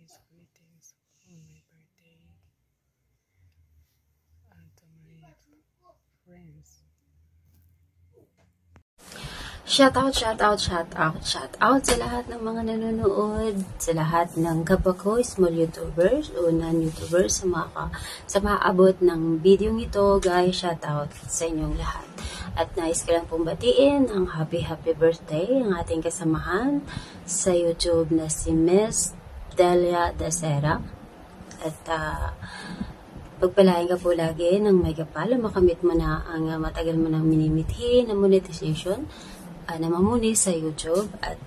Holidays greetings on my birthday and to my friends. Shout out sa lahat ng mga nanonood, sa lahat ng kapwa small YouTubers o non-YouTubers sa maabot ng video ito, guys. Shout out sa inyong lahat. At nais ko lang pong batiin ang happy birthday ang ating kasamahan sa YouTube na si Miss Delia Dasera. At pagpalain ka po lagi ng may kapal, makamit mo na ang matagal mo nang minimithi na monetization na mamuni sa YouTube at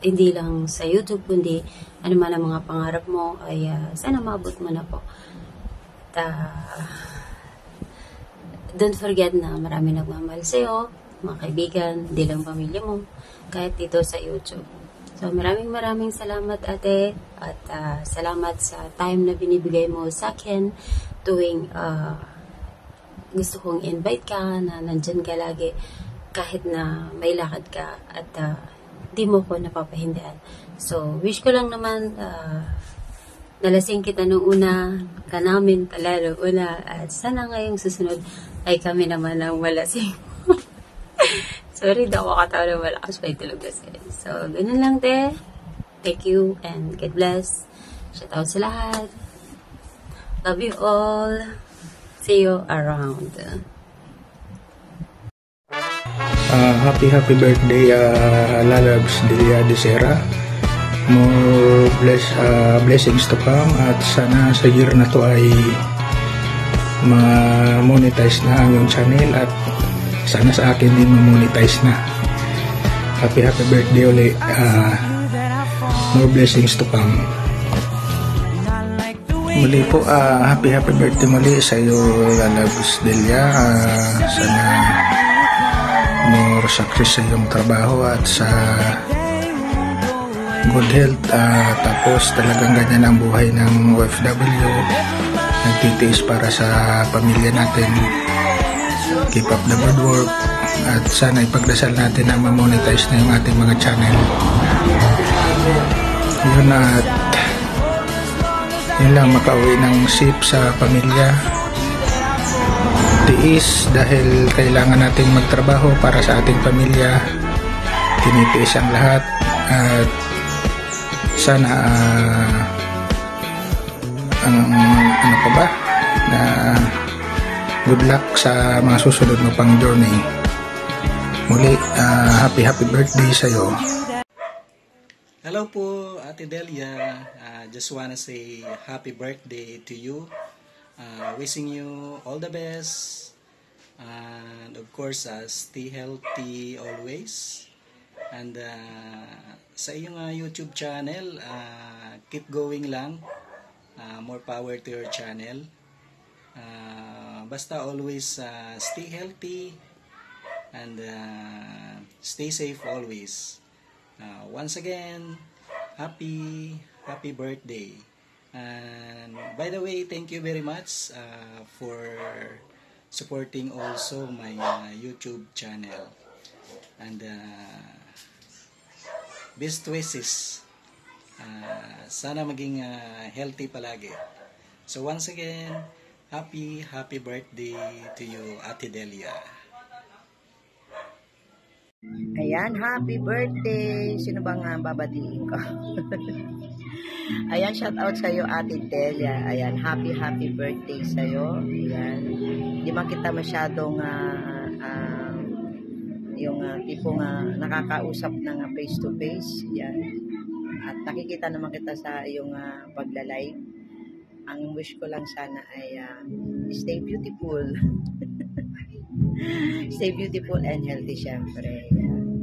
hindi lang sa YouTube kundi ano man ang mga pangarap mo ay sana maabot mo na po. Don't forget na marami nagmamahal sa'yo, mga kaibigan, hindi lang pamilya mo, kahit dito sa YouTube. So maraming salamat ate at salamat sa time na binibigay mo sa akin tuwing gusto kong invite ka na nandyan ka lagi kahit na may lakad ka at di mo ko napapahindihan. So wish ko lang naman nalasing kita nung una ka namin pala nung una at sana ngayong susunod ay kami naman ang malasing. Sorry daw ako katawa na malakas pa itulog kasi. So ganun lang te. Thank you and God bless. Shout out sa lahat. Love you all. See you around. Happy birthday Lalabs Delia Dasera. More blessings to come at sana sa year na to ay ma-monetize na ang iyong channel at sana sa akin din ma-monetize na. Happy birthday ulit. More blessings to come. Muli po, happy birthday muli sa iyo, Lalabs Delia. Sana more success sa iyong trabaho at sa good health. Tapos talagang ganyan ang buhay ng OFW. Nagtitiis para sa pamilya natin. Keep up the good work. At sana ipagdasal natin na ma-monetize na yung ating mga channel. Yun at yun lang, makauwi ng safe sa pamilya. Tiis dahil kailangan nating magtrabaho para sa ating pamilya. Tinitiis ang lahat at sana ano pa ba na good luck sa mga susunod mo pang journey. Muli, happy birthday sa'yo. Hello po, Ate Delia. Just wanna say happy birthday to you. Wishing you all the best. And of course, stay healthy always. And sa iyong YouTube channel, keep going lang. More power to your channel. Basta always stay healthy and stay safe always. Once again, happy birthday. And by the way, thank you very much for supporting also my YouTube channel. And best wishes. Sana maging healthy palagi. So once again, happy birthday to you, Ate Delia. Ayan, happy birthday! Sino bang babatiin ko? Ayan, shout out sa'yo, Ate Delia. Ayan, happy birthday sa'yo. Ayan, di man kita masyadong yung tipong nakakausap ng face to face. Ayan. At nakikita naman kita sa iyong pagla-live. Ang wish ko lang sana ay stay beautiful. Stay beautiful and healthy syempre.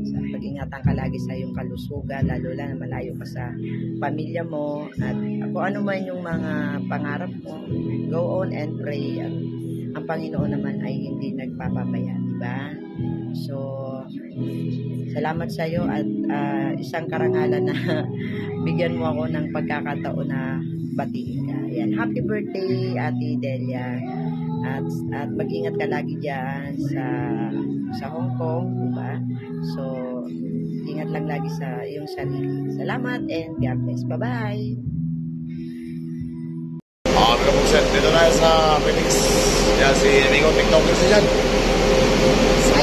So, pag-ingatan ka lagi sa iyong kalusugan, lalo na malayo ka sa pamilya mo. At kung ano man yung mga pangarap mo, go on and pray. At ang Panginoon naman ay hindi nagpapabaya, diba? So, salamat sa iyo at isang karangalan na bigyan mo ako ng pagkakataon na batiin ka. Ayan, happy birthday, Ate Delia. At mag-ingat ka lagi diyan sa Hong Kong, diba? So, ingat Mag-ingat lang lagi sa iyong sarili. Salamat and God bless. Bye-bye! Mga Bukset, dito tayo sa Phoenix. Yan si Amigo TikToker siya dyan.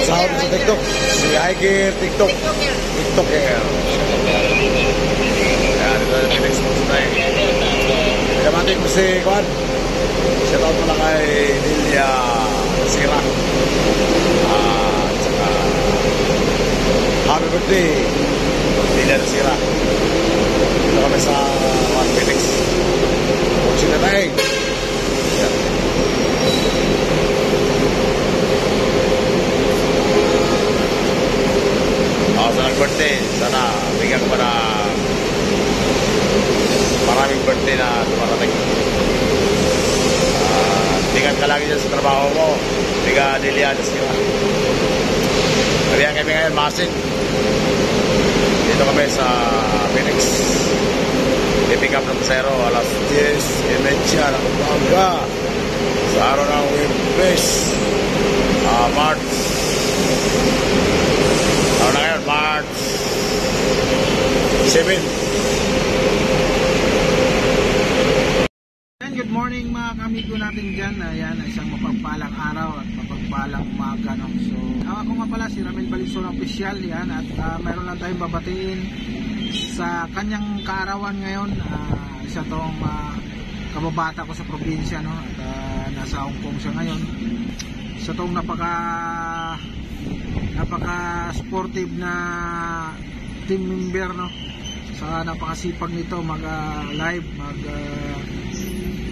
Sahod sa TikTok. Si Hiker TikTok. TikToker. Yan, dito tayo sa Phoenix. Pinamati ko si Juan. Shoutout mo na kay Delia Sira. At saka happy birthday Delia Sira. Dito kami sa Phoenix. Watching the thing. Sa nag-birthday, sana bigyan ko pa na maraming birthday na dumarating. Tingnan ka lagi dyan sa trabaho mo. Tiga Lilianas ka. Kaya kami ngayon, Masin. Dito kami sa Phoenix. I-pick up ng pasero alas 10:30 ng umaga sa araw ng Webes, March. Araw na ngayon, March 7. Good morning mga kamigo natin dyan. Ayan, isang mapagpalang araw at mapagpalang umaga, no? So, ako nga pala si Ramil Valenzuela Official. Yan, at mayroon lang tayong babatiin sa kanyang kaarawan ngayon. Isa tong kababata ko sa probinsya, no? At nasa Hong Kong siya ngayon. Isa tong napaka sportive na team member, no? Sa napakasipag nito mag-live,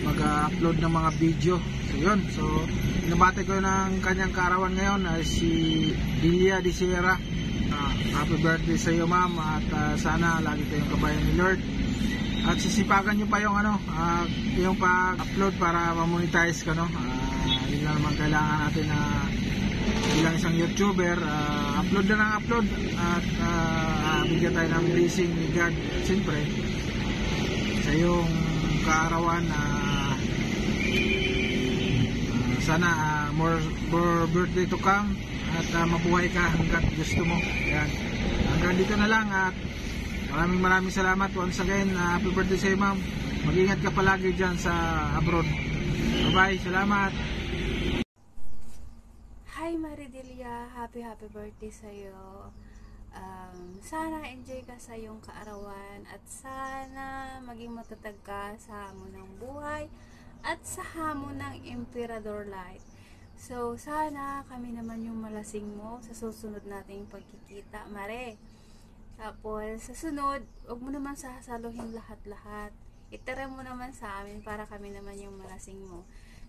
mag-upload ng mga video. So yun, so nabati ko ng kanyang kaarawan ngayon ay si Delia de Sierra. Happy birthday sa iyo, ma'am, at sana lagi tayong kabayan ni Lord. At sisipagan nyo pa yung yung pag-upload para ma-monetize ka, no? Yun lang naman kailangan natin na bilang isang YouTuber, upload na ng upload at bigyan tayo ng blessing ni God siyempre sa iyong kaarawan. Sana more birthday to come at mabuhay ka hanggat gusto mo. Yan. Hanggang dito na lang at maraming salamat once again. Happy birthday sa iyo, ma'am. Mag-ingat ka palagi dyan sa abroad. Bye bye, salamat. Hi Maridelia, happy birthday sa iyo. Sana enjoy ka sa iyong kaarawan at sana maging matatag ka sa hamon ng buhay at sa hamon ng Emperador Light. So sana kami naman yung malasing mo sa susunod nating pagkikita, Mare. Tapos sa sunod, huwag mo naman sasaluhin lahat-lahat. Itara mo naman sa amin para kami naman yung malasing mo.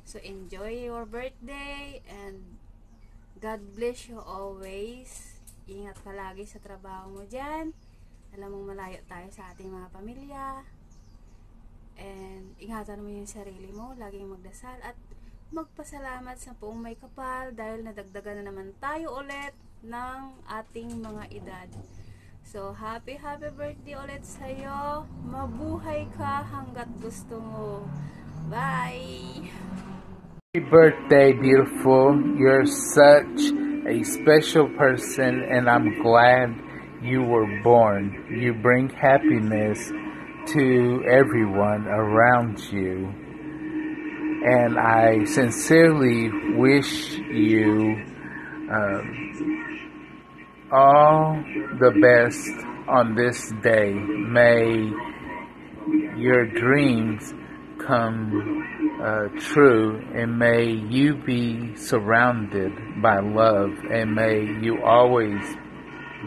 So enjoy your birthday and God bless you always. Ingat ka lagi sa trabaho mo dyan. Alam mong malayo tayo sa ating mga pamilya. And ingatan mo yung sarili mo. Laging magdasal at magpasalamat sa Poong May Kapal dahil nadagdagan na naman tayo ulit ng ating mga edad. So happy birthday ulit sa'yo. Mabuhay ka hanggat gusto mo. Bye! Happy birthday, beautiful. You're such a special person, and I'm glad you were born. You bring happiness to everyone around you. And I sincerely wish you all the best on this day. May your dreams come true, and may you be surrounded by love, and may you always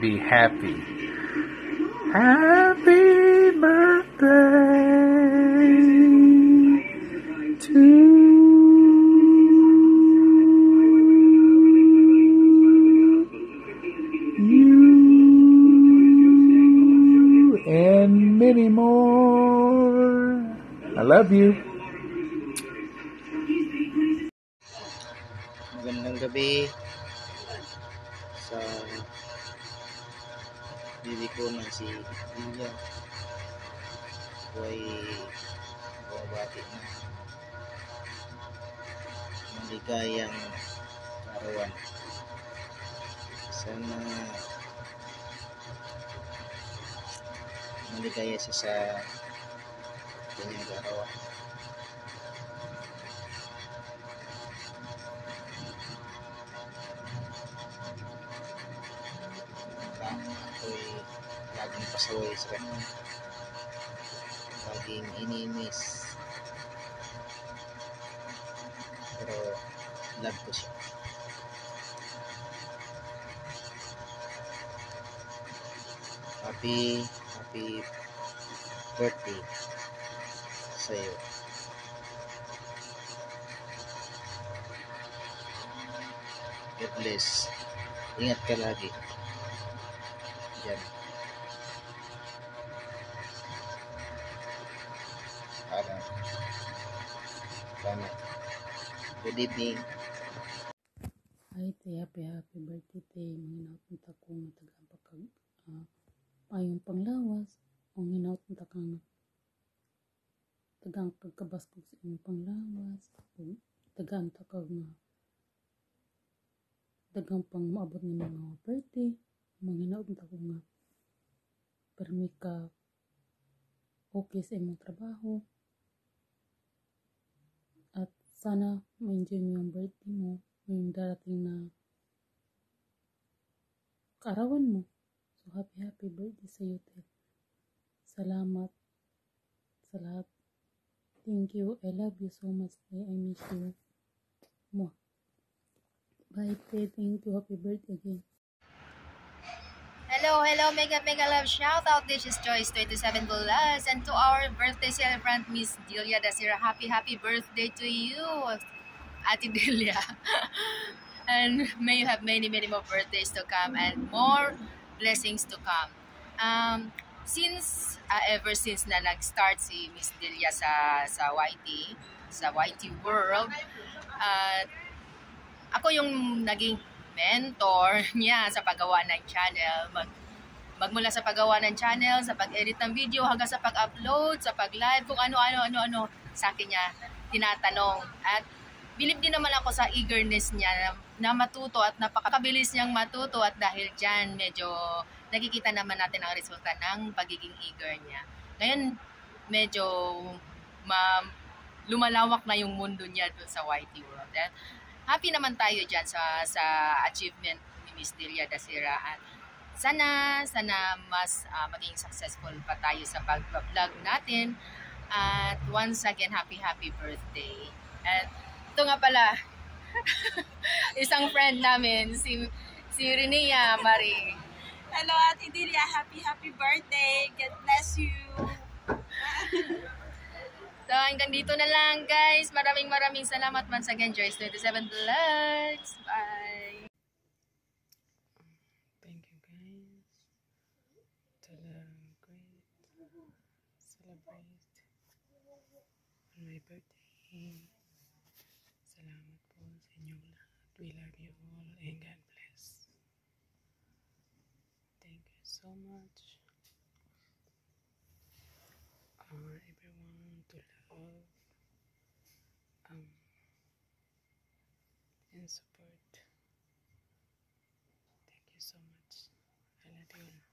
be happy. Happy birthday to you and many more. I love you. Magandang gabi sa bibi ko na si Lilia. Ako ay bumabati na maligayang kaarawan. Sana maligaya siya sa kanyang arawan. Ako'y laging pasaway sa kanya, laging iniinis, pero love ko siya. Happy birthday sa'yo. God bless. Ingat ka lagi. Yan. Salamat. Good evening. Ay, happy birthday tay. Manginaot punta ko nga tagang pagkag payong panglawas. Ang hinaot punta ka nga tagang kagkabaskog sa inyong panglawas. Tagang takag nga tagang pang maabot ng mga birthday. Manginaot punta ko nga permi ka okay sa imong trabaho. At sana ma-enjoy mo yung birthday mo, yung darating na kaarawan mo. So happy birthday sa iyo, Ted. Salamat sa lahat. Thank you. I love you so much, Ted. I miss you. Mwah. Bye, Ted. Thank you. Happy birthday again. Hello, mega love shout out. This is Joyce 27 Plus, and to our birthday celebrant Miss Delia Dasira, happy birthday to you, Ate Delia. And may you have many more birthdays to come and more blessings to come. Ever since na nag-start si Miss Delia sa YT World, ako yung naging mentor niya sa paggawa ng channel. Magmula sa paggawa ng channel, sa pag-edit ng video, hanggang sa pag-upload, sa pag-live, kung ano sa akin niya tinatanong. At bilib din naman ako sa eagerness niya na matuto at napakabilis niyang matuto, at dahil dyan medyo nakikita naman natin ang resulta ng pagiging eager niya. Ngayon medyo lumalawak na yung mundo niya doon sa YT World. At happy naman tayo dyan sa achievement ni Miss Delia Dasira. At sana mas maging successful pa tayo sa pag-vlog natin. At once again, happy birthday. At ito nga pala, isang friend namin, si Rinea Marie. Hello, Ate Delia. Happy birthday. God bless you. So, hanggang dito na lang, guys. Maraming salamat once again, Joyce 27 Vlogs. Bye! Thank you, guys, to the great celebrate on my birthday. Salamat po sa inyong lahat. We love you all and God bless. Thank you so much. Everyone to love and support. Thank you so much. I love you all.